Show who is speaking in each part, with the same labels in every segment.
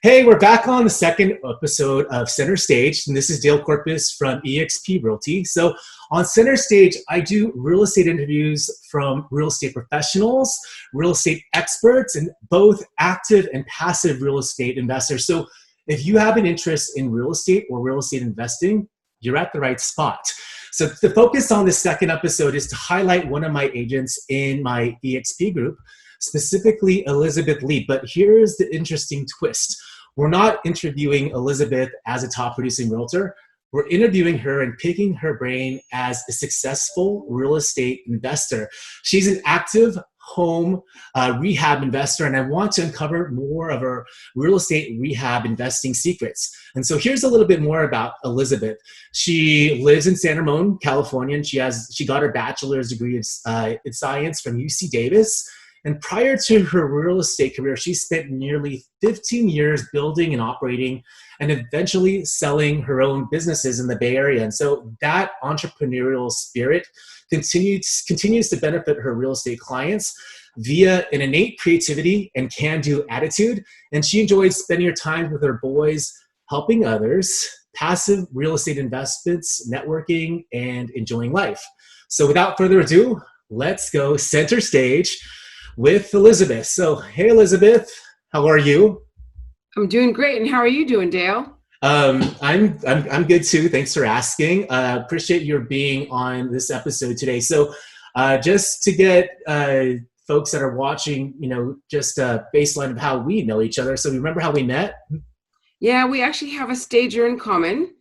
Speaker 1: Hey, we're back on the second episode of Center Stage, and this is Dale Corpus from eXp Realty. So on Center Stage, I do real estate interviews from real estate professionals, real estate experts, and both active and passive real estate investors. So if you have an interest in real estate or real estate investing, you're at the right spot. So the focus on this second episode is to highlight one of my agents in my eXp group, specifically Elizabeth Lee. But here's the interesting twist. We're not interviewing Elizabeth as a top producing realtor. We're interviewing her and picking her brain as a successful real estate investor. She's an active home rehab investor, and I want to uncover more of her real estate rehab investing secrets. And so here's a little bit more about Elizabeth. She lives in San Ramon, California, and she got her bachelor's degree in science from UC Davis. And prior to her real estate career, she spent nearly 15 years building and operating and eventually selling her own businesses in the Bay Area. And so that entrepreneurial spirit continues to benefit her real estate clients via an innate creativity and can-do attitude. And she enjoys spending her time with her boys, helping others, passive real estate investments, networking, and enjoying life. So without further ado, let's go center stage with Elizabeth. So, hey, Elizabeth, how are you?
Speaker 2: I'm doing great. And how are you doing, Dale?
Speaker 1: I'm good too. Thanks for asking. Appreciate your being on this episode today. So, just to get folks that are watching, just a baseline of how we know each other. So, remember how we met?
Speaker 2: Yeah, we actually have a stager in common.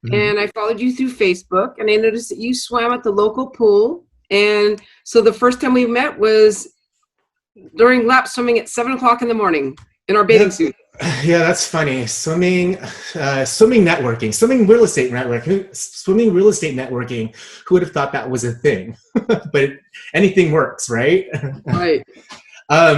Speaker 2: Mm-hmm. And I followed you through Facebook, and I noticed that you swam at the local pool. And so the first time we met was during lap swimming at 7 o'clock in the morning in our bathing suit.
Speaker 1: Yeah, that's funny. Swimming networking, swimming real estate networking. Who would have thought that was a thing? But anything works, right?
Speaker 2: Right.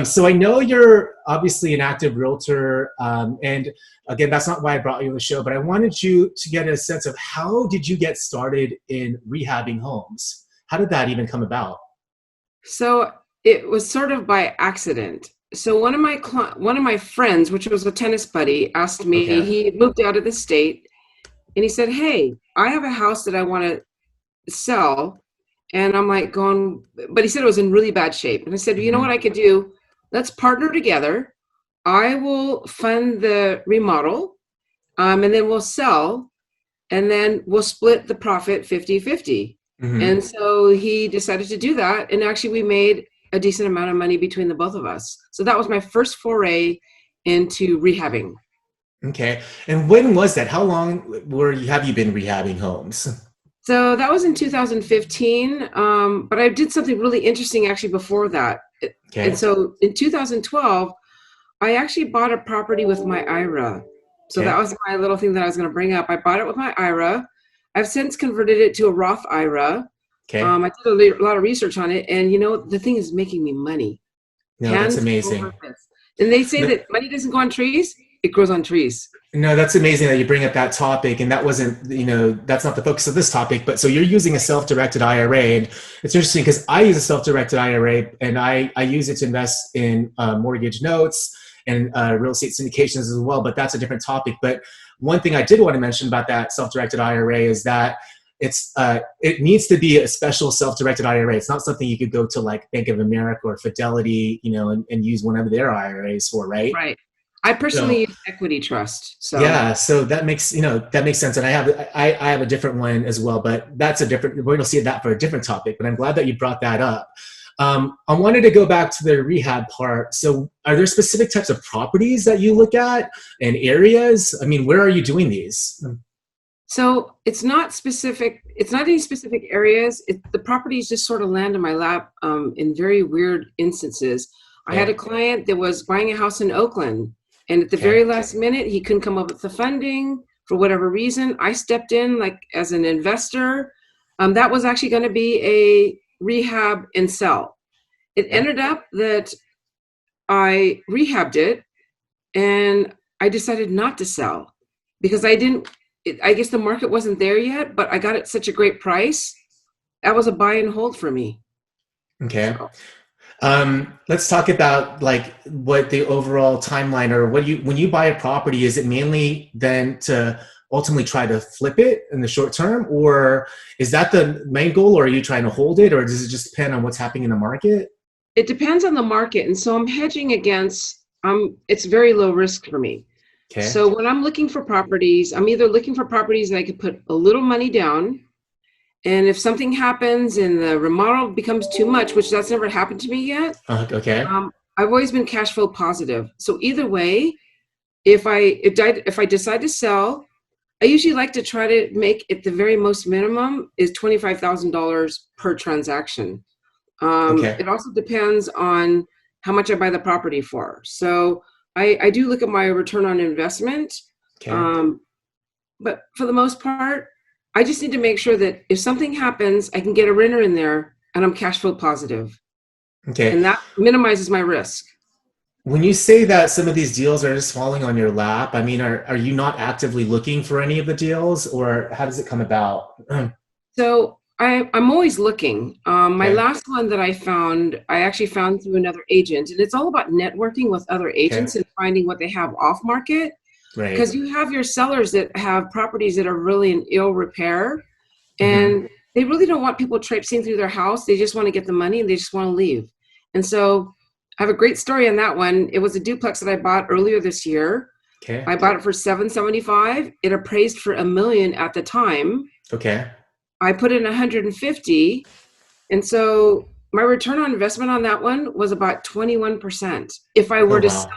Speaker 1: So I know you're obviously an active realtor, and again, that's not why I brought you on the show, but I wanted you to get a sense of how did you get started in rehabbing homes? How did that even come about?
Speaker 2: So it was sort of by accident. So one of my friends, which was a tennis buddy, asked me, okay. He moved out of the state, and he said, hey, I have a house that I want to sell. And I'm like going, but he said it was in really bad shape. And I said, you know what I could do? Let's partner together. I will fund the remodel, and then we'll sell, and then we'll split the profit 50-50. Mm-hmm. And so he decided to do that. And actually we made a decent amount of money between the both of us. So that was my first foray into rehabbing.
Speaker 1: Okay. And when was that? How long have you been rehabbing homes?
Speaker 2: So that was in 2015. But I did something really interesting actually before that. Okay. And so in 2012, I actually bought a property with my IRA. So that was my little thing that I was going to bring up. I bought it with my IRA. I've since converted it to a Roth IRA. Okay. I did a lot of research on it, and the thing is making me money.
Speaker 1: No, that's amazing.
Speaker 2: And they say that money doesn't go on trees; it grows on trees.
Speaker 1: No, that's amazing that you bring up that topic, and that wasn't, that's not the focus of this topic. But so you're using a self-directed IRA, and it's interesting because I use a self-directed IRA, and I use it to invest in mortgage notes and real estate syndications as well. But that's a different topic. But one thing I did want to mention about that self-directed IRA is that it needs to be a special self-directed IRA. It's not something you could go to like Bank of America or Fidelity, and use one of their IRAs for, right?
Speaker 2: Right. I personally use Equity Trust. So
Speaker 1: yeah, so that makes sense. And I have a different one as well, but we're going to see that for a different topic. But I'm glad that you brought that up. I wanted to go back to the rehab part. So are there specific types of properties that you look at and areas? I mean, where are you doing these?
Speaker 2: So it's not specific. It's not any specific areas. The properties just sort of land in my lap in very weird instances. I had a client that was buying a house in Oakland, and at the very last minute, he couldn't come up with the funding for whatever reason. I stepped in like as an investor. That was actually going to be a rehab and sell. It ended up that I rehabbed it, and I decided not to sell because I guess the market wasn't there yet, but I got it such a great price. That was a buy and hold for me.
Speaker 1: Okay. Let's talk about like what the overall timeline, or what you when you buy a property, is it mainly then to ultimately try to flip it in the short term, or is that the main goal, or are you trying to hold it, or does it just depend on what's happening in the market?
Speaker 2: It depends on the market, and so I'm hedging against. It's very low risk for me.
Speaker 1: Okay.
Speaker 2: So when I'm looking for properties, I'm either looking for properties that I could put a little money down, and if something happens and the remodel becomes too much, which that's never happened to me yet,
Speaker 1: Okay.
Speaker 2: I've always been cash flow positive. So either way, if I decide to sell, I usually like to try to make it the very most minimum is $25,000 per transaction.
Speaker 1: Okay.
Speaker 2: It also depends on how much I buy the property for. So I do look at my return on investment.
Speaker 1: Okay.
Speaker 2: Um, but for the most part, I just need to make sure that if something happens, I can get a renter in there and I'm cash flow positive.
Speaker 1: Okay.
Speaker 2: And that minimizes my risk.
Speaker 1: When you say that some of these deals are just falling on your lap, I mean, are you not actively looking for any of the deals, or how does it come about?
Speaker 2: So I'm always looking. My
Speaker 1: Okay.
Speaker 2: last one that I actually found through another agent, and it's all about networking with other
Speaker 1: Okay.
Speaker 2: agents and finding what they have off market.
Speaker 1: Right.
Speaker 2: Because you have your sellers that have properties that are really in ill repair,
Speaker 1: Hmm.
Speaker 2: and they really don't want people traipsing through their house. They just want to get the money and they just want to leave. And so I have a great story on that one. It was a duplex that I bought earlier this year.
Speaker 1: Okay.
Speaker 2: I bought it for 775. It appraised for $1 million at the time.
Speaker 1: Okay.
Speaker 2: I put in 150, and so my return on investment on that one was about 21% if I
Speaker 1: Oh
Speaker 2: were to sell
Speaker 1: wow.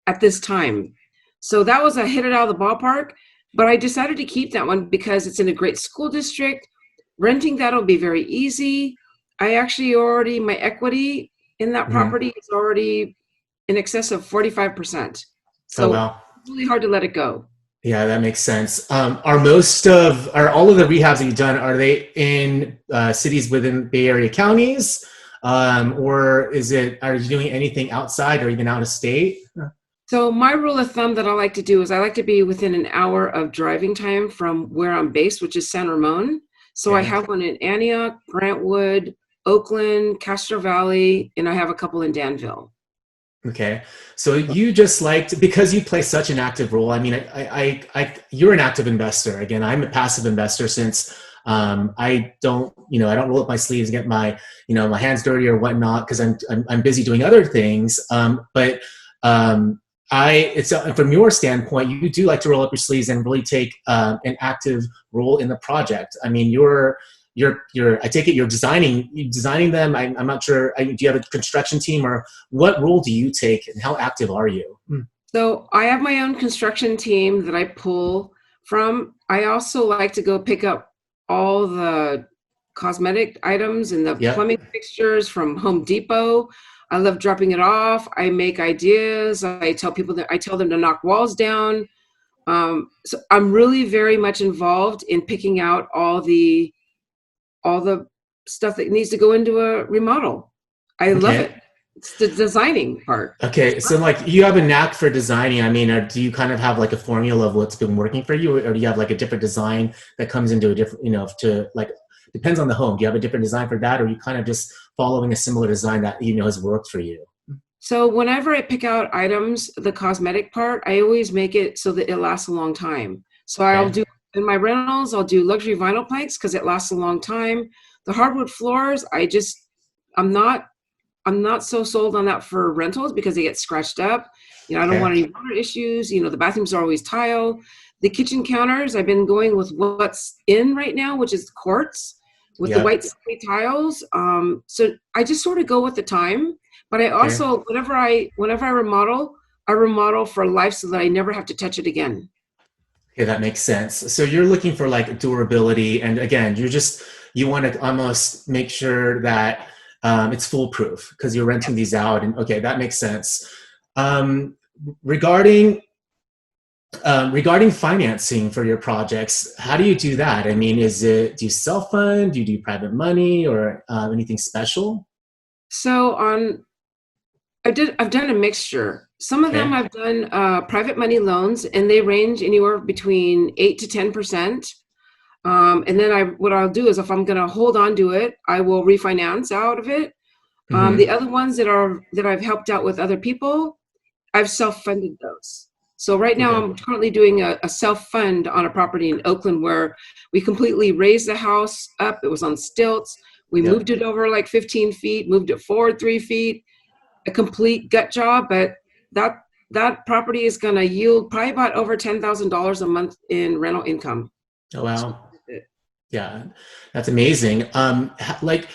Speaker 2: at this time. So that was a hit it out of the ballpark, but I decided to keep that one because it's in a great school district. Renting that'll be very easy. I actually already, my equity in that
Speaker 1: Hmm.
Speaker 2: property is already in excess of 45%.
Speaker 1: Oh
Speaker 2: So
Speaker 1: wow.
Speaker 2: it's really hard to let it go.
Speaker 1: Yeah, that makes sense. Are all of the rehabs that you've done, are they in cities within Bay Area counties, or are you doing anything outside or even out of state?
Speaker 2: So my rule of thumb that I like to do is I like to be within an hour of driving time from where I'm based, which is San Ramon. So I
Speaker 1: Okay.
Speaker 2: have one in Antioch, Brentwood, Oakland, Castro Valley, and I have a couple in Danville.
Speaker 1: Okay. So you just liked, because you play such an active role. I mean, you're an active investor. Again, I'm a passive investor since I don't roll up my sleeves and get my hands dirty or whatnot because I'm busy doing other things. But it's from your standpoint, you do like to roll up your sleeves and really take an active role in the project. I mean, I take it you're designing them. I'm not sure. Do you have a construction team, or what role do you take and how active are you?
Speaker 2: So I have my own construction team that I pull from. I also like to go pick up all the cosmetic items and the
Speaker 1: Yep.
Speaker 2: plumbing fixtures from Home Depot. I love dropping it off. I make ideas. I tell them to knock walls down. So I'm really very much involved in picking out all the stuff that needs to go into a remodel. I love it.
Speaker 1: Okay.
Speaker 2: It's the designing part.
Speaker 1: Okay. So like you have a knack for designing. I mean, do you kind of have like a formula of what's been working for you, or do you have like a different design that comes into a different, to like, depends on the home. Do you have a different design for that, or are you kind of just following a similar design that has worked for you?
Speaker 2: So whenever I pick out items, the cosmetic part, I always make it so that it lasts a long time. So I'll
Speaker 1: Okay.
Speaker 2: do in my rentals, I'll do luxury vinyl planks because it lasts a long time. The hardwood floors, I'm not I'm not so sold on that for rentals because they get scratched up. I don't
Speaker 1: Okay.
Speaker 2: want any water issues. The bathrooms are always tile. The kitchen counters, I've been going with what's in right now, which is quartz with the
Speaker 1: Yep.
Speaker 2: white clay tiles. So I just sort of go with the time. But I
Speaker 1: Okay.
Speaker 2: also, whenever I remodel for life so that I never have to touch it again.
Speaker 1: Okay, that makes sense. So you're looking for like durability, and again, you want to almost make sure that it's foolproof because you're renting these out. And okay, that makes sense. Um, regarding regarding financing for your projects, how do you do that? I mean, do you self fund? Do you do private money or anything special?
Speaker 2: So I've done a mixture. Some of them
Speaker 1: Okay.
Speaker 2: I've done private money loans, and they range anywhere between 8 to 10%. And then what I'll do is if I'm going to hold on to it, I will refinance out of it. The other ones that I've helped out with other people, I've self-funded those. So right now I'm currently doing a self-fund on a property in Oakland where we completely raised the house up. It was on stilts. We moved it over like 15 feet, moved it forward 3 feet, a complete gut job. But that property is going to yield probably about over $10,000 a month in rental income.
Speaker 1: Oh, wow. Yeah, that's amazing. Like,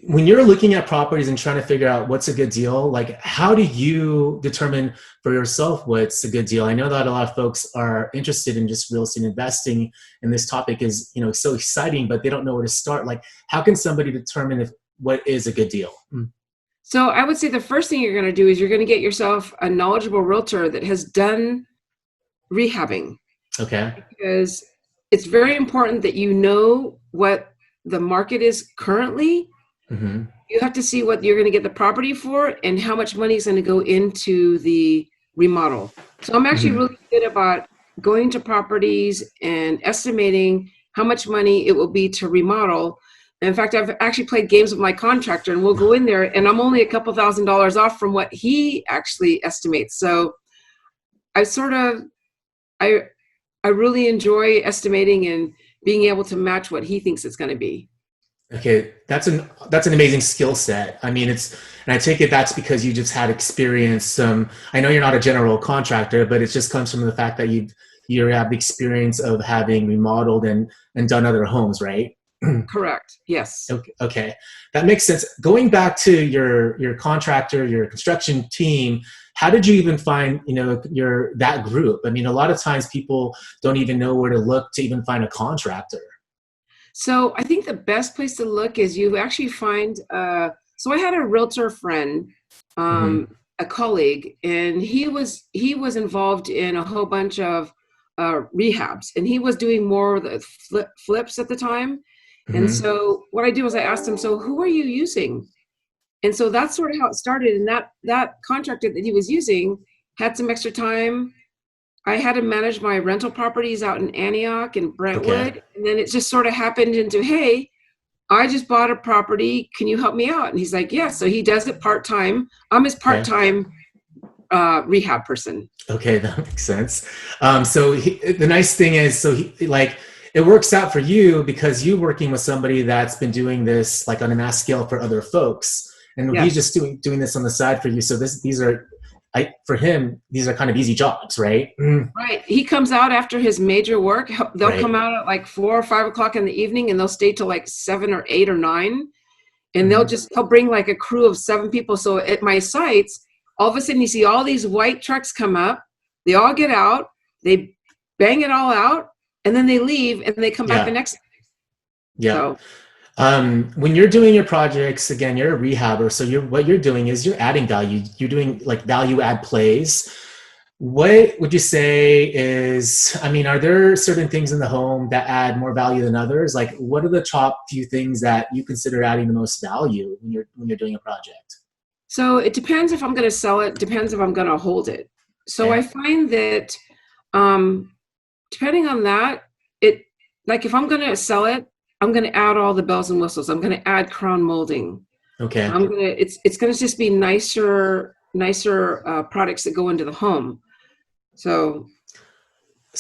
Speaker 1: when you're looking at properties and trying to figure out what's a good deal, like how do you determine for yourself what's a good deal? I know that a lot of folks are interested in just real estate investing, and this topic is, so exciting, but they don't know where to start. Like, how can somebody determine what is a good deal?
Speaker 2: So I would say the first thing you're going to do is you're going to get yourself a knowledgeable realtor that has done rehabbing.
Speaker 1: Okay.
Speaker 2: Because it's very important that you know what the market is currently. You have to see what you're going to get the property for and how much money is going to go into the remodel. So I'm actually really good about going to properties and estimating how much money it will be to remodel. In fact, I've actually played games with my contractor, and we'll go in there and I'm only a couple $1,000s off from what he actually estimates. So I really enjoy estimating and being able to match what he thinks it's going to be.
Speaker 1: Okay, that's an amazing skill set. I mean, and I take it that's because you just had experience. I know you're not a general contractor, but it just comes from the fact that you have the experience of having remodeled and done other homes, right?
Speaker 2: Correct. Yes.
Speaker 1: Okay, that makes sense. Going back to your contractor, your construction team, how did you even find that group? I mean, a lot of times people don't even know where to look to even find a contractor.
Speaker 2: So I think the best place to look is you actually find, so I had a realtor friend, a colleague, and he was involved in a whole bunch of rehabs, and he was doing more of the flips at the time. And so what I did was I asked him, so who are you using? And so that's sort of how it started. And that contractor that he was using had some extra time. I had to manage my rental properties out in Antioch and Brentwood. And then it just sort of happened into, hey, I just bought a property. Can you help me out? And he's like, yeah. So he does it part-time. I'm his part-time rehab person.
Speaker 1: Okay, that makes sense. So the nice thing is, it works out for you because you're working with somebody that's been doing this like on a mass scale for other folks. And he's just doing this on the side for you. So for him, these are kind of easy jobs, right?
Speaker 2: Right. He comes out after his major work. They'll come out at like 4 or 5 o'clock in the evening, and they'll stay till like 7 or 8 or 9. And he'll bring like a crew of 7 people. So at my sites, all of a sudden you see all these white trucks come up. They all get out. They bang it all out, and then they leave, and they come back the next day.
Speaker 1: Yeah. So, when you're doing your projects, again, you're a rehabber. So what you're doing is you're adding value. You're doing like value add plays. What would you say are there certain things in the home that add more value than others? Like, what are the top few things that you consider adding the most value when you're doing a project?
Speaker 2: So it depends if I'm going to sell it, depends if I'm going to hold it. So I find that, depending on that, if I'm going to sell it, I'm going to add all the bells and whistles. I'm going to add crown molding. Okay. It's going to just be nicer products that go into the home. So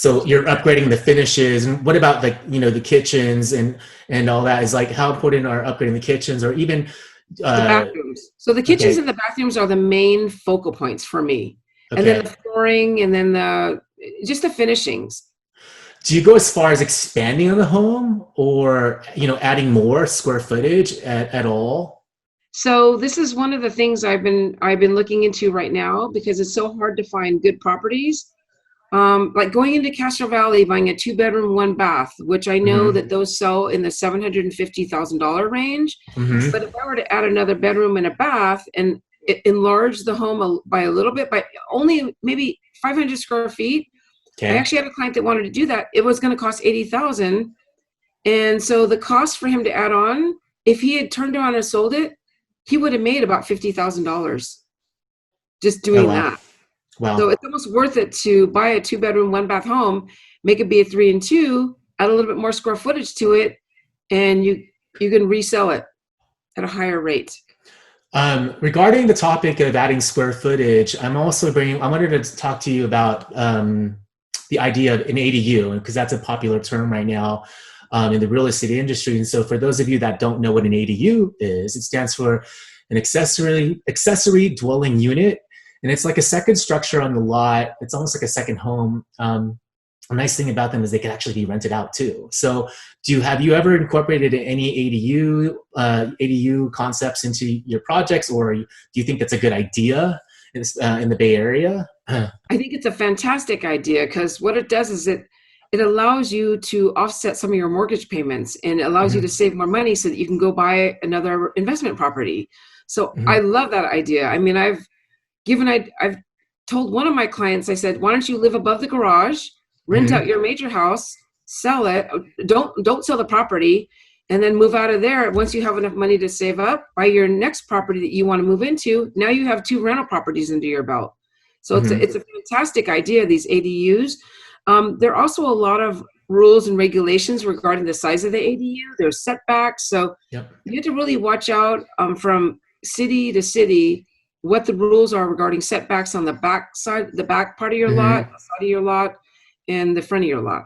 Speaker 2: you're upgrading the finishes, and what about the kitchens and all that? Is like, how important are upgrading the kitchens or even the bathrooms? So the kitchens and the bathrooms are the main focal points for me, and then the flooring, and then just the finishings.
Speaker 1: Do you go as far as expanding on the home or, adding more square footage at all?
Speaker 2: So this is one of the things I've been looking into right now because it's so hard to find good properties. Like going into Castro Valley, buying a 2-bedroom, 1 bath, which I know that those sell in the $750,000 range. But if I were to add another bedroom and a bath and enlarge the home by a little bit, by only maybe 500 square feet, I actually had a client that wanted to do that. It was going to cost $80,000. And so the cost for him to add on, if he had turned around and sold it, he would have made about $50,000 just doing that. Wow. So it's almost worth it to buy a 2-bedroom, 1 bath home, make it be a 3 and 2, add a little bit more square footage to it, and you can resell it at a higher rate.
Speaker 1: Regarding the topic of adding square footage, I wanted to talk to you about the idea of an ADU, because that's a popular term right now in the real estate industry. And so for those of you that don't know what an ADU is, it stands for an accessory dwelling unit. And it's like a second structure on the lot. It's almost like a second home. A nice thing about them is they can actually be rented out too. So have you ever incorporated any ADU concepts into your projects, or do you think that's a good idea in the Bay Area?
Speaker 2: I think it's a fantastic idea, because what it does is it allows you to offset some of your mortgage payments, and it allows you to save more money so that you can go buy another investment property. So I love that idea. I mean, I've told one of my clients, I said, why don't you live above the garage, rent out your major house, sell it, don't sell the property, and then move out of there. Once you have enough money to save up, buy your next property that you want to move into. Now you have 2 rental properties under your belt. So it's a fantastic idea, these ADUs. There are also a lot of rules and regulations regarding the size of the ADU. There's setbacks. So you have to really watch out from city to city what the rules are regarding setbacks on the back side, the back part of your lot, the side of your lot, and the front of your lot.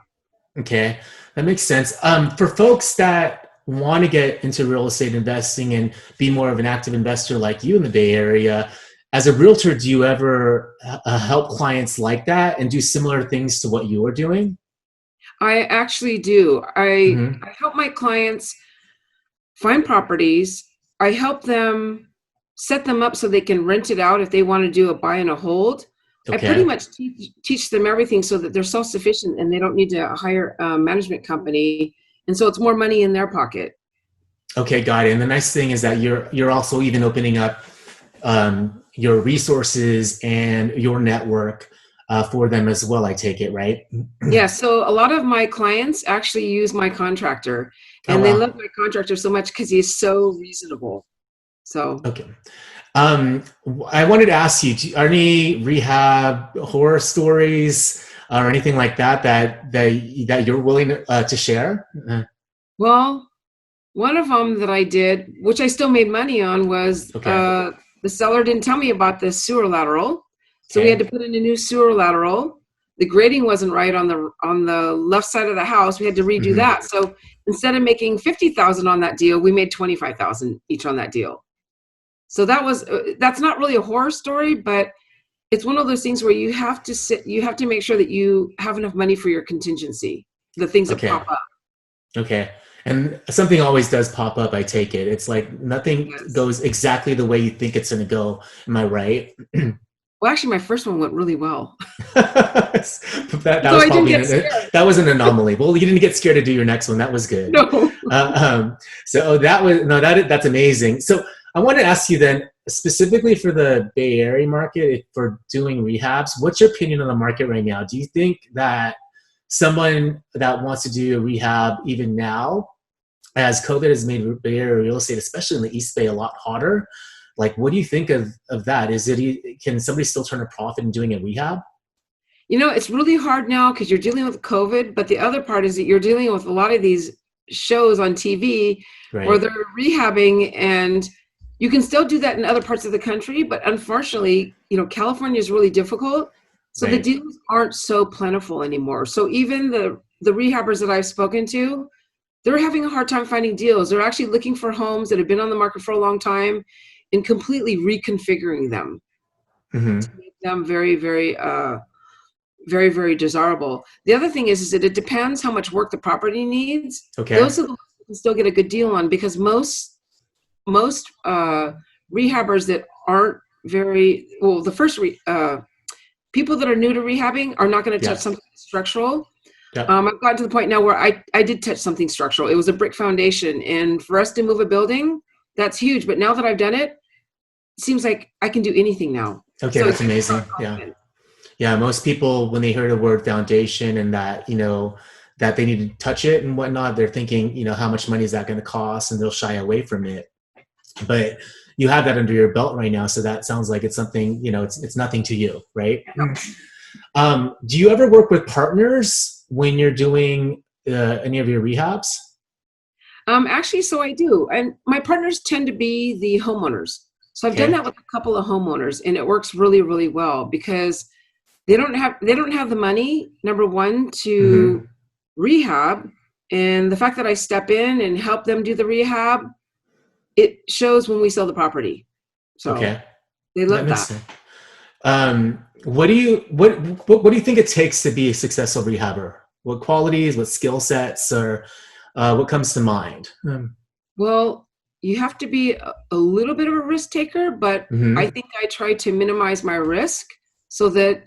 Speaker 1: Okay, that makes sense. For folks that want to get into real estate investing and be more of an active investor like you in the Bay Area, as a realtor, do you ever help clients like that and do similar things to what you are doing?
Speaker 2: I actually do. I help my clients find properties. I help them set them up so they can rent it out if they want to do a buy and a hold. I pretty much teach them everything so that they're self-sufficient and they don't need to hire a management company. And so it's more money in their pocket.
Speaker 1: Okay, got it. And the nice thing is that you're also even opening up your resources and your network for them as well, I take it, right?
Speaker 2: Yeah, so a lot of my clients actually use my contractor, and they love my contractor so much because he's so reasonable. So
Speaker 1: okay. I wanted to ask you, are any rehab horror stories or anything like that you're willing to share?
Speaker 2: Well, one of them that I did, which I still made money on, was the seller didn't tell me about the sewer lateral. So we had to put in a new sewer lateral. The grading wasn't right on the left side of the house. We had to redo that. So instead of making $50,000 on that deal, we made $25,000 each on that deal. So that's not really a horror story, but it's one of those things where you have to make sure that you have enough money for your contingency, the things that pop up.
Speaker 1: Okay. And something always does pop up, I take it. It's like nothing goes exactly the way you think it's going to go. Am I right?
Speaker 2: Well, actually, my first one went really well.
Speaker 1: That was an anomaly. Well, you didn't get scared to do your next one. That was good.
Speaker 2: No.
Speaker 1: That's amazing. So I want to ask you then, specifically for the Bay Area market, for doing rehabs, what's your opinion on the market right now? Do you think that someone that wants to do a rehab even now, as COVID has made Bay Area real estate, especially in the East Bay, a lot hotter? Like, what do you think of that? Can somebody still turn a profit in doing a rehab?
Speaker 2: You know, it's really hard now because you're dealing with COVID, but the other part is that you're dealing with a lot of these shows on TV where they're rehabbing, and you can still do that in other parts of the country, but unfortunately, California is really difficult. So the deals aren't so plentiful anymore. So even the rehabbers that I've spoken to, they're having a hard time finding deals. They're actually looking for homes that have been on the market for a long time and completely reconfiguring them to make them very, very, very, very desirable. The other thing is that it depends how much work the property needs.
Speaker 1: Okay.
Speaker 2: Those are the ones you can still get a good deal on, because most rehabbers that aren't very well, the first people that are new to rehabbing are not going to touch something structural. I've gotten to the point now where I did touch something structural. It was a brick foundation, and for us to move a building, that's huge. But now that I've done it, it seems like I can do anything now.
Speaker 1: Okay, so that's amazing. Yeah. Most people, when they hear the word foundation and that, that they need to touch it and whatnot, they're thinking, how much money is that going to cost? And they'll shy away from it. But you have that under your belt right now. So that sounds like it's something, it's nothing to you, right? Do you ever work with partners when you're doing any of your rehabs?
Speaker 2: Actually, so I do. And my partners tend to be the homeowners. So I've done that with a couple of homeowners, and it works really, really well because they don't have the money, number one, to rehab. And the fact that I step in and help them do the rehab, it shows when we sell the property. So they love that.
Speaker 1: What do you think it takes to be a successful rehabber? What qualities, what skill sets, or what comes to mind?
Speaker 2: Well, you have to be a little bit of a risk taker, but I think I try to minimize my risk so that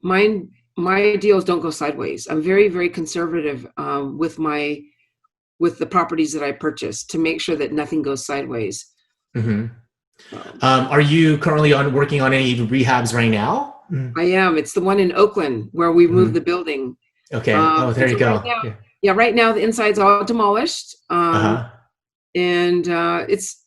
Speaker 2: my deals don't go sideways. I'm very, very conservative with the properties that I purchase to make sure that nothing goes sideways.
Speaker 1: Are you currently working on any rehabs right now?
Speaker 2: I am. It's the one in Oakland where we moved the building.
Speaker 1: Okay. There you go.
Speaker 2: Right now, right now the inside's all demolished. And it's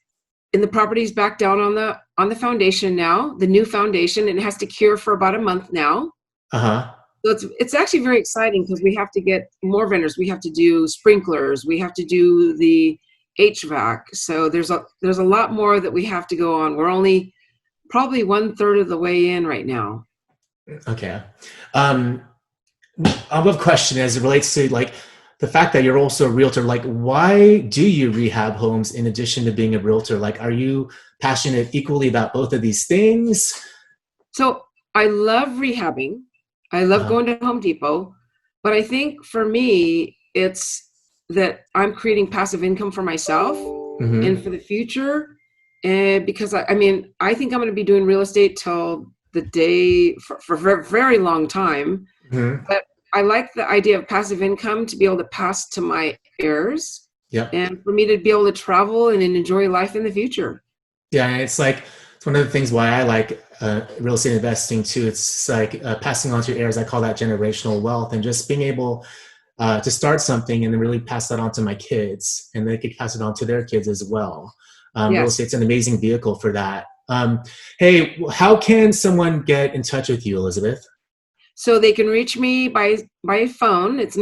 Speaker 2: in the property's back down on the foundation now, the new foundation, and it has to cure for about a month now. So it's actually very exciting because we have to get more vendors. We have to do sprinklers. We have to do the HVAC. So there's a lot more that we have to go on. We're only probably 1/3 of the way in right now.
Speaker 1: Okay. I have a question as it relates to like the fact that you're also a realtor. Like, why do you rehab homes in addition to being a realtor? Like, are you passionate equally about both of these things?
Speaker 2: So I love rehabbing. I love going to Home Depot, but I think for me, it's that I'm creating passive income for myself and for the future. And because I think I'm going to be doing real estate till the day for a very long time. But I like the idea of passive income to be able to pass to my heirs and for me to be able to travel and enjoy life in the future.
Speaker 1: Yeah, it's one of the things why I like real estate investing too. It's like passing on to your heirs. I call that generational wealth, and just being able to start something and then really pass that on to my kids, and they could pass it on to their kids as well. Real estate's an amazing vehicle for that. Hey, how can someone get in touch with you, Elizabeth?
Speaker 2: So they can reach me by phone. It's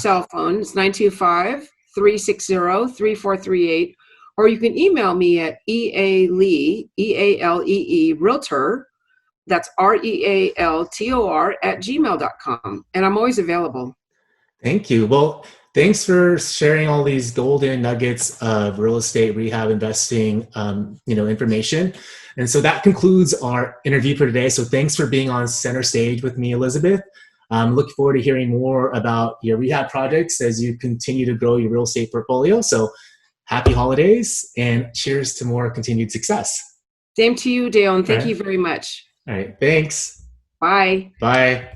Speaker 2: cell phone. It's 925-360-3438. Or you can email me at ealee, E-A-L-E-E, realtor. That's REALTOR @gmail.com. And I'm always available.
Speaker 1: Thank you. Well, thanks for sharing all these golden nuggets of real estate rehab investing, information. And so that concludes our interview for today. So thanks for being on center stage with me, Elizabeth. I'm looking forward to hearing more about your rehab projects as you continue to grow your real estate portfolio. So happy holidays and cheers to more continued success.
Speaker 2: Same to you, Dale, and thank you very much.
Speaker 1: All right. Thanks.
Speaker 2: Bye.
Speaker 1: Bye.